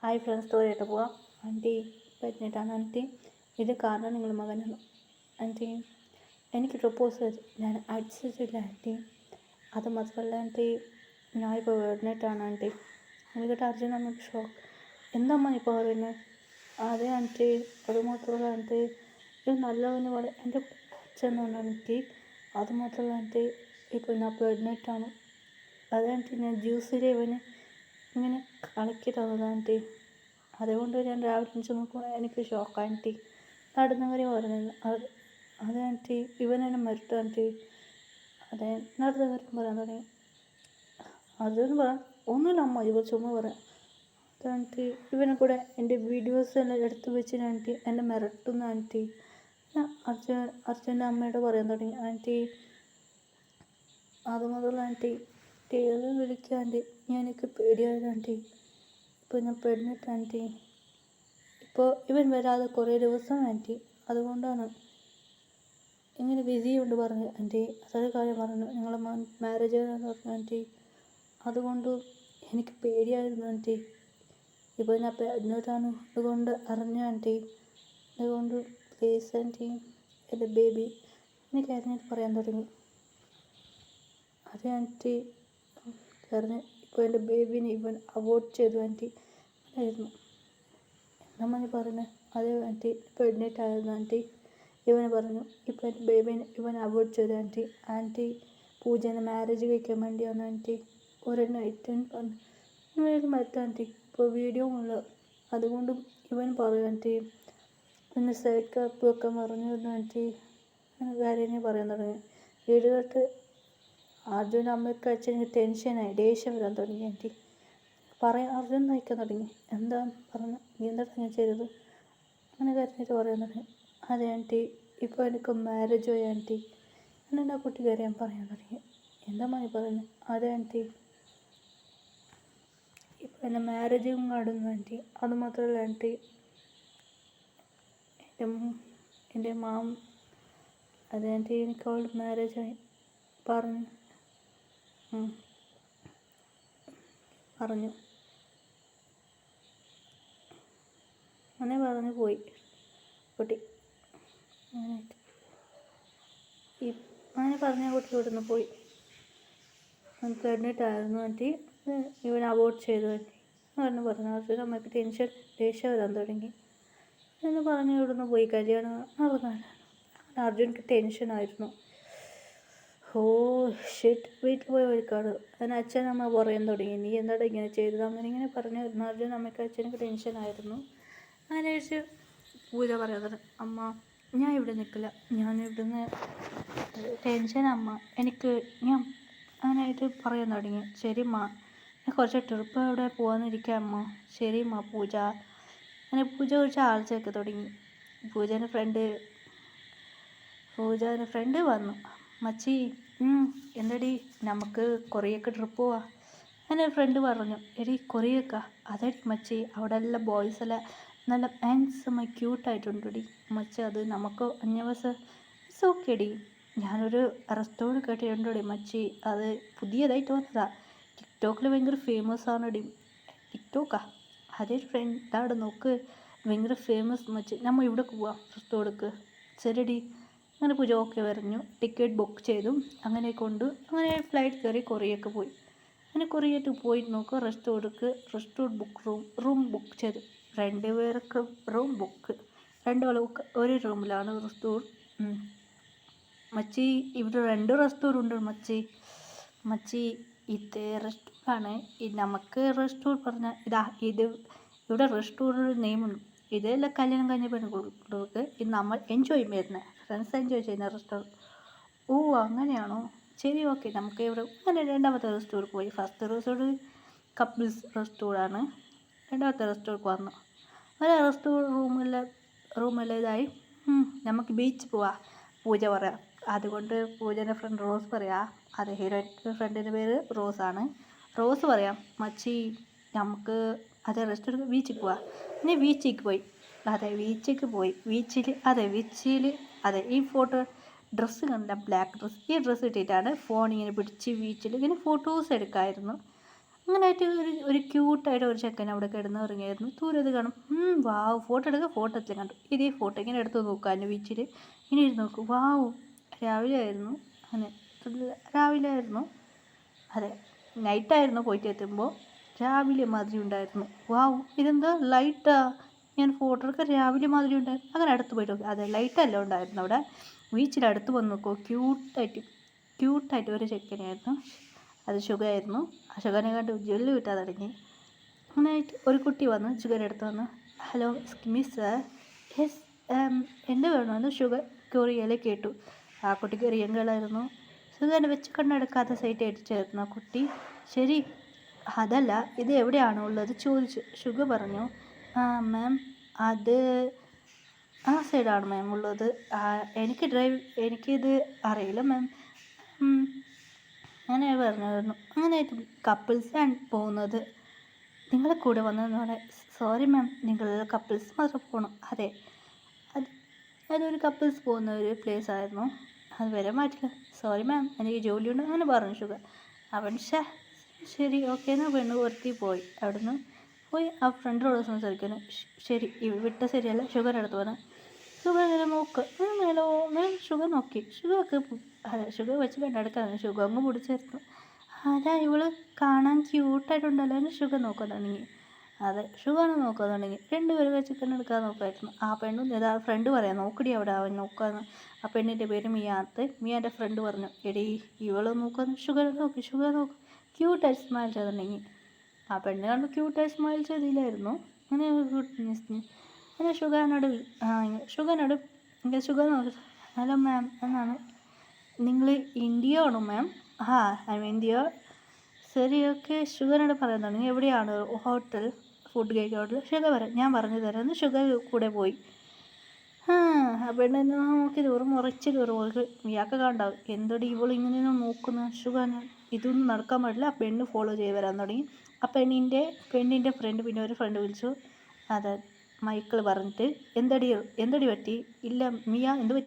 Hi friends, സ്റ്റോറിയായിട്ട് പോവാം. Anti പറ്റിയിട്ടാണ് anti. ഇത് കാരണം നിങ്ങൾ മകനാണ് ആൻറ്റി. എനിക്ക് പ്രപ്പോസ് ചെയ്തു, ഞാൻ അടിച്ചിട്ടില്ല ആൻറ്റി. അത് മാത്രമല്ല ആൻറ്റി, ഞാൻ ഇപ്പോൾ വേർഡിനായിട്ടാണ് ആൻറ്റി. എനിക്കിട്ട് അർജുൻ നമുക്ക് ഷോക്ക്. എന്തമ്മ ഇപ്പോൾ പറയുന്നത്? അതെ ആൻറ്റി, അത് മാത്രമല്ല ആൻറ്റി, ഇത് നല്ലവന് പോലെ എൻ്റെ അച്ഛനാണ് ആൻറ്റി. അത് മാത്രമല്ല ആൻറ്റി, ഇപ്പോൾ ഞാൻ വേർഡിനായിട്ടാണ്. അതെ ആൻറ്റി, ഞാൻ ജ്യൂസിലെ ഇവന് ഇങ്ങനെ കളിക്കി തന്നത് ആൻറ്റി. അതുകൊണ്ട് ഞാൻ രാവിലെ എണിച്ച് നോക്കുമ്പോൾ എനിക്ക് ഷോക്ക് ആൻറ്റി. നടന്ന കാര്യം പറഞ്ഞത് അതെ ആൻറ്റി, ഇവനെന്നെ മരിട്ടു ആൻറ്റി. അതെ, നടന്ന കാര്യം പറയാൻ തുടങ്ങി. അതെന്ന് പറയാം ഒന്നുമില്ല അമ്മ, ഇവർ ചുമ്മാ പറയാം. അത് ആൻറ്റി, ഇവനെ കൂടെ എൻ്റെ വീഡിയോസ് എല്ലാം എടുത്ത് വെച്ചിന് ആൻറ്റി, എന്നെ മിരട്ടുന്നു ആൻറ്റി. അർജുൻ്റെ അമ്മയോട് പറയാൻ തുടങ്ങി ആൻറ്റി. അതുമുതൽ ആൻറ്റി ടീച്ചർ വിളിക്കുക ആൻറ്റി. എനിക്ക് പേടിയായത് ആൻറ്റി. ഇപ്പോൾ ഞാൻ പെടുന്നിട്ട് ആൻറ്റി. ഇപ്പോൾ ഇവൻ വരാതെ കുറേ ദിവസം ആൻറ്റി. അതുകൊണ്ടാണ് ഇങ്ങനെ ബിസി കൊണ്ട് പറഞ്ഞു ആൻറ്റി. അതൊരു കാര്യം പറഞ്ഞു, നിങ്ങളെ മാരേജ് പറഞ്ഞു ആൻറ്റി. അതുകൊണ്ട് എനിക്ക് പേടിയായിരുന്നു ആൻറ്റി. ഇപ്പോൾ ഞാൻ പെടുന്നിട്ടാണ്, അതുകൊണ്ട് അറിഞ്ഞു ആൻറ്റി. അതുകൊണ്ട് പ്ലീസ് ആൻറ്റി, എൻ്റെ ബേബി. എനിക്ക് അറിഞ്ഞിട്ട് പറയാൻ തുടങ്ങി. അതെ ആൻറ്റി, പറഞ്ഞ് ഇപ്പോൾ എൻ്റെ ബേബിനെ ഇവൻ അവോയ്ഡ് ചെയ്തു ആൻറ്റി. ആയിരുന്നു നമ്മൾ പറഞ്ഞത്. അതേ ആൻറ്റി, പ്രഗ്നൻ്റ് ആയിരുന്നു ആൻറ്റി. ഇവന് പറഞ്ഞു ഇപ്പോൾ എൻ്റെ ബേബിനെ ഇവൻ അവോയ്ഡ് ചെയ്തു ആൻറ്റി. ആൻറ്റി പൂജേനെ മാരേജ് കഴിക്കാൻ വേണ്ടിയാണ് ആൻറ്റി. ഒരെണ്ണം ഏറ്റവും പറഞ്ഞു മറ്റേ ആൻറ്റി. ഇപ്പോൾ വീഡിയോ ഉള്ള അതുകൊണ്ടും ഇവൻ പറയും ആൻറ്റി. പിന്നെ സൈഡ് കാപ്പ് വെക്കാൻ പറഞ്ഞിരുന്നു ആൻറ്റി. അങ്ങനെ കാര്യം പറയാൻ തുടങ്ങി. വീഡിയോ തൊട്ട് അർജുൻ്റെ അമ്മയ്ക്ക് അച്ഛനെനിക്ക് ടെൻഷനായി, ദേഷ്യം വരാൻ തുടങ്ങി ആൻറ്റി. പറയാൻ അർജുൻ നയിക്കാൻ തുടങ്ങി. എന്താ പറഞ്ഞു, നീ എന്താണ് ഞാൻ ചെയ്തത്? അങ്ങനെ കരഞ്ഞിട്ട് പറയാൻ തുടങ്ങി. അതെ ആൻറ്റി, ഇപ്പോൾ എനിക്ക് മാരേജ് പോയി ആൻറ്റി. എന്നെ ആ കുട്ടി കരയാൻ പറയാൻ തുടങ്ങി. എന്താ മണി പറയുന്നത്? അതെ ആൻറ്റി, ഇപ്പോൾ എൻ്റെ മാരേജും കടന്നു ആൻറ്റി. അതുമാത്രമല്ല ആൻറ്റി, എൻ്റെ മാം അതെ ആൻറ്റി, എനിക്ക് അവൾ മാരേജായി പറഞ്ഞു അങ്ങനെ പറഞ്ഞു പോയി കുട്ടി. അങ്ങനെ പറഞ്ഞ കുട്ടി ഇവിടുന്ന് പോയി. പ്രഗ്നൻ്റായിരുന്നു ആൻറ്റി. ഇവൻ അവോയ്ഡ് ചെയ്തു ആൻറ്റി പറഞ്ഞു. അർജുൻ അമ്മയ്ക്ക് ദേഷ്യം വരാൻ തുടങ്ങി എന്ന് പറഞ്ഞ് ഇവിടുന്ന് പോയി. കല്യാണം നടന്നാണ്. അർജുനക്ക് ടെൻഷനായിരുന്നു. ഓ ഷിറ്റ്, വീട്ടിൽ പോയി വഴിക്കാട് അതിന് അച്ഛനമ്മ പറയാൻ തുടങ്ങി. നീ എന്താണ് ഇങ്ങനെ ചെയ്തത്? അങ്ങനെ പറഞ്ഞു. അർജുൻ അമ്മയ്ക്ക് അച്ഛനക്ക് ടെൻഷനായിരുന്നു. അങ്ങനെ വെച്ച് പൂജ പറയാൻ തുടങ്ങി. അമ്മ, ഞാൻ ഇവിടെ നിൽക്കില്ല, ഞാൻ ഇവിടുന്ന് ടെൻഷൻ അമ്മ എനിക്ക്. ഞാൻ അങ്ങനെയായിട്ട് പറയാൻ തുടങ്ങി. ശരിമ്മ, ഞാൻ കുറച്ച് ട്രിപ്പ് എവിടെ പോകാനിരിക്കാം അമ്മ. ശരിമ്മ പൂജ. അങ്ങനെ പൂജ കുറച്ച് ആഴ്ചയൊക്കെ തുടങ്ങി. പൂജേൻ്റെ ഫ്രണ്ട് വന്നു. മച്ചി, എന്തടി നമുക്ക് കൊറിയക്ക് ട്രിപ്പ് പോവാ. അങ്ങനെ ഫ്രണ്ട് പറഞ്ഞു. എടി കൊറിയക്കാ? അതെടി മച്ചി, അവിടെ എല്ലാം ബോയ്സ് എല്ലാം നല്ല ഹാൻഡ്സമായി ക്യൂട്ടായിട്ടുണ്ടടി മച്ചി. അത് നമുക്ക് അന്യവസം ഇറ്റ്സ് ഓക്കെ ഡി. ഞാനൊരു റെസ്റ്റോറൻറ്റ് കേട്ടിട്ടുണ്ടോടി മച്ചി, അത് പുതിയതായിട്ട് വന്നതാ. ടിക്ടോക്കിൽ ഭയങ്കര ഫേമസ് ആണടി. ടിക്ടോക്കാ? അതേ ഫ്രണ്ട് അവിടെ നോക്ക്, ഭയങ്കര ഫേമസ് മച്ചി. നമ്മൾ ഇവിടെ പോവാം റെസ്റ്റോറൻറ്റ്. ശരിടി. അങ്ങനെ പൂജ ഓക്കെ പറഞ്ഞു. ടിക്കറ്റ് ബുക്ക് ചെയ്തു. അങ്ങനെ ഫ്ലൈറ്റ് കയറി കൊറിയക്ക് പോയി. അങ്ങനെ കൊറിയക്ക് പോയി നോക്കുക. റെസ്റ്റോറൻറ്റ് റൂം ബുക്ക് ചെയ്തു. 2 പേർക്ക് റൂം ബുക്ക്. 2 ആൾ ഒരു റൂമിലാണ് റെസ്റ്റോറൻറ്റ്. മച്ചി, ഇവിടെ 2 റെസ്റ്റോറൻറ്റ് ഉണ്ട് മച്ചി. ഇത് റെസ്റ്റോറൻ്റാണ്. നമുക്ക് റെസ്റ്റോറൻറ്റ് പറഞ്ഞാൽ ഇത് ഇവിടെ റെസ്റ്റോറൻറ്റ് നെയിമുണ്ട്. ഇതെല്ലാം കല്യാണം കഴിഞ്ഞ പെണ്ണുങ്ങൾക്ക് ഇത് നമ്മൾ എൻജോയ് ചെയ്യുന്ന ഫ്രണ്ട്സ് എൻജോയ് ചെയ്യുന്ന റെസ്റ്റോറൻറ്റ്. ഓ അങ്ങനെയാണോ? ശരി ഓക്കെ, നമുക്ക് ഇവിടെ അങ്ങനെ 2ാമത്തെ റെസ്റ്റോറൻറ്റ് പോയി. ഫസ്റ്റ് റെസ്റ്റോറൻറ്റ് കപ്പിൾസ് റെസ്റ്റോറൻ്റാണ്. 2ാമത്തെ റെസ്റ്റോറൻറ്റ് വന്നു. ഒരു റെസ്റ്റോറൻറ്റ് റൂമെല്ലാം ഇതായി. നമുക്ക് ബീച്ച് പോവാം പൂജ പറയാം. അതുകൊണ്ട് പൂജേൻ്റെ ഫ്രണ്ട് റോസ് പറയാം. അതെ, ഹീറോയിൻ്റെ ഫ്രണ്ടിൻ്റെ പേര് റോസാണ്. റോസ് പറയാം, മച്ചി നമുക്ക് അതെ റെസ്റ്റോറൻറ്റ് ബീച്ചിൽ പോവാം. ഇനി ബീച്ചിലേക്ക് പോയി. അതെ ഈ ഫോട്ടോ ഡ്രസ്സ് കണ്ട ബ്ലാക്ക് ഡ്രസ്സ്. ഈ ഡ്രസ്സ് ഇട്ടിട്ടാണ് ഫോൺ ഇങ്ങനെ പിടിച്ച് ബീച്ചിൽ ഇങ്ങനെ ഫോട്ടോസ് എടുക്കാമായിരുന്നു. അങ്ങനെയായിട്ട് ഒരു ക്യൂട്ടായിട്ട് ഒരു ചെക്കൻ അവിടെ കിടന്ന് ഇറങ്ങിയായിരുന്നു. ദൂരത്ത് കാണും. വാവ്, ഫോട്ടോ എടുക്കുക, ഫോട്ടോ എത്തിലും കണ്ടു. ഇതേ ഫോട്ടോ ഇങ്ങനെ എടുത്ത് നോക്കുക അതിൻ്റെ ബീച്ചിൽ ഇങ്ങനെ ഇരുന്ന് നോക്കും. വാവ്, രാവിലെ ആയിരുന്നു. അങ്ങനെ രാവിലെ ആയിരുന്നു, അതെ നൈറ്റായിരുന്നു പോയിട്ട് എത്തുമ്പോൾ. രാവിലെ മാതിരി ഉണ്ടായിരുന്നു. വാവ്, ഇതെന്താ ലൈറ്റാ, ഞാൻ ഫോട്ടോ എടുക്കാൻ രാവിലെ മാതിരി ഉണ്ടായിരുന്നു. അങ്ങനെ അടുത്ത് പോയിട്ട് നോക്കി, അതെ ലൈറ്റല്ല ഉണ്ടായിരുന്നു അവിടെ. ബീച്ചിലടുത്ത് വന്ന് നോക്കുമോ, ക്യൂട്ടായിട്ട് ഒരു ചെക്കനായിരുന്നു. അത് ഷുഗറായിരുന്നു. ആ ഷുഗറിനെ കണ്ട് ജെല്ല് കിട്ടാൻ തുടങ്ങി. അങ്ങനെയായിട്ട് ഒരു കുട്ടി വന്ന് ഷുഗറിൻ്റെ അടുത്ത് വന്ന്, ഹലോ എക്സ്ക്യൂസ് സർ, യെസ് എന്ത് വേണമെന്ന് ഷുഗർ കൊറിയയിൽ കേട്ടു. ആ കുട്ടിക്ക് കൊറിയൻ ഗേളായിരുന്നു. ഷുഗറിനെ വെച്ച് കണ്ണെടുക്കാത്ത സൈറ്റ് അടിച്ചായിരുന്നു ആ കുട്ടി. ശരി, അതല്ല ഇത് എവിടെയാണോ ഉള്ളത് ചോദിച്ചു. ഷുഗർ പറഞ്ഞു, മാം അത് ആ സൈഡാണ് മാം ഉള്ളത്. എനിക്കിത് അറിയില്ല മാം. അങ്ങനെ പറഞ്ഞായിരുന്നു. അങ്ങനെയായിട്ട് കപ്പിൾസാണ് പോകുന്നത്. നിങ്ങളെ കൂടെ വന്നതെന്ന് പറയാം. സോറി മാം, നിങ്ങൾ കപ്പിൾസ് മാത്രം പോകണം. അതെ, അതൊരു കപ്പിൾസ് പോകുന്ന ഒരു പ്ലേസ് ആയിരുന്നു, അത് വരെ മാറ്റില്ല. സോറി മാം, എനിക്ക് ജോലിയുണ്ട് അങ്ങനെ പറഞ്ഞു ഷുഗർ. അവൻ ശരി ഓക്കെ എന്നാൽ പെണ്ണ് പുറത്തി പോയി. അവിടുന്ന് പോയി ആ ഫ്രണ്ടിനോട് സംസാരിക്കുന്നു. ശരി വിട്ട ശരിയല്ല. ഷുഗർ അടുത്ത് പറഞ്ഞു. ഷുഗർ ഇങ്ങനെ നോക്കുക, മേലെ ഷുഗർ നോക്കി. ഷുഗർ വെച്ച് കണ്ടെടുക്കാതെ ഷുഗർ അങ്ങ് പിടിച്ചേർന്നു. അതാ ഇവള് കാണാൻ ക്യൂട്ടായിട്ടുണ്ടല്ലോ എന്ന് ഷുഗർ നോക്കാൻ തുടങ്ങി. അതെ, ഷുഗർ നോക്കാൻ തുടങ്ങി. രണ്ടുപേരും വെച്ച് കണ്ടെടുക്കാൻ നോക്കായിരുന്നു. ആ പെണ്ണും ഫ്രണ്ട് പറയാം, നോക്കടി അവിടെ അവൻ നോക്കാന്ന്. ആ പെണ്ണിൻ്റെ പേര് മിയാൻ്റെ ഫ്രണ്ട് പറഞ്ഞു, എടി ഇവള് നോക്കാന്ന്. ഷുഗർ നോക്കി ക്യൂട്ടായി സ്മൈൽ ചെയ്ത് തുടങ്ങി. ആ പെണ്ണ് കണ്ട് ക്യൂട്ടായി സ്മൈൽ ചെയ്തില്ലായിരുന്നു. അങ്ങനെ അങ്ങനെ ഷുഗർ നോക്കി, ഹലോ മാം എന്നാണ്. നിങ്ങൾ ഇന്ത്യ ആണോ മാം? I am India. ശരി ഓക്കെ. ഷുഗറിനോട് പറയാൻ തുടങ്ങി, എവിടെയാണ് ഹോട്ടൽ, ഫുഡ് കഴിക്കാൻ ഹോട്ടൽ. ഷുഗർ പറയാം, ഞാൻ പറഞ്ഞു തരാമെന്ന് ഷുഗർ കൂടെ പോയി. ആ പെണ്ണ് നോക്കി ഉറച്ച് ഇയാൾക്ക് കണ്ടാവും, എന്തോടി ഇവൾ ഇങ്ങനെ നോക്കുന്നു. ഷുഗറിന് ഇതൊന്നും നടക്കാൻ പാടില്ല. ആ പെണ്ണ് ഫോളോ ചെയ്ത് വരാൻ തുടങ്ങി. ആ പെണ്ണിൻ്റെ ഫ്രണ്ട് പിന്നെ ഒരു ഫ്രണ്ട് വിളിച്ചു. അതെ, മൈക്കിൾ പറഞ്ഞിട്ട്, എന്തടി പറ്റി? ഇല്ല മിയ എന്ത് പറ്റി?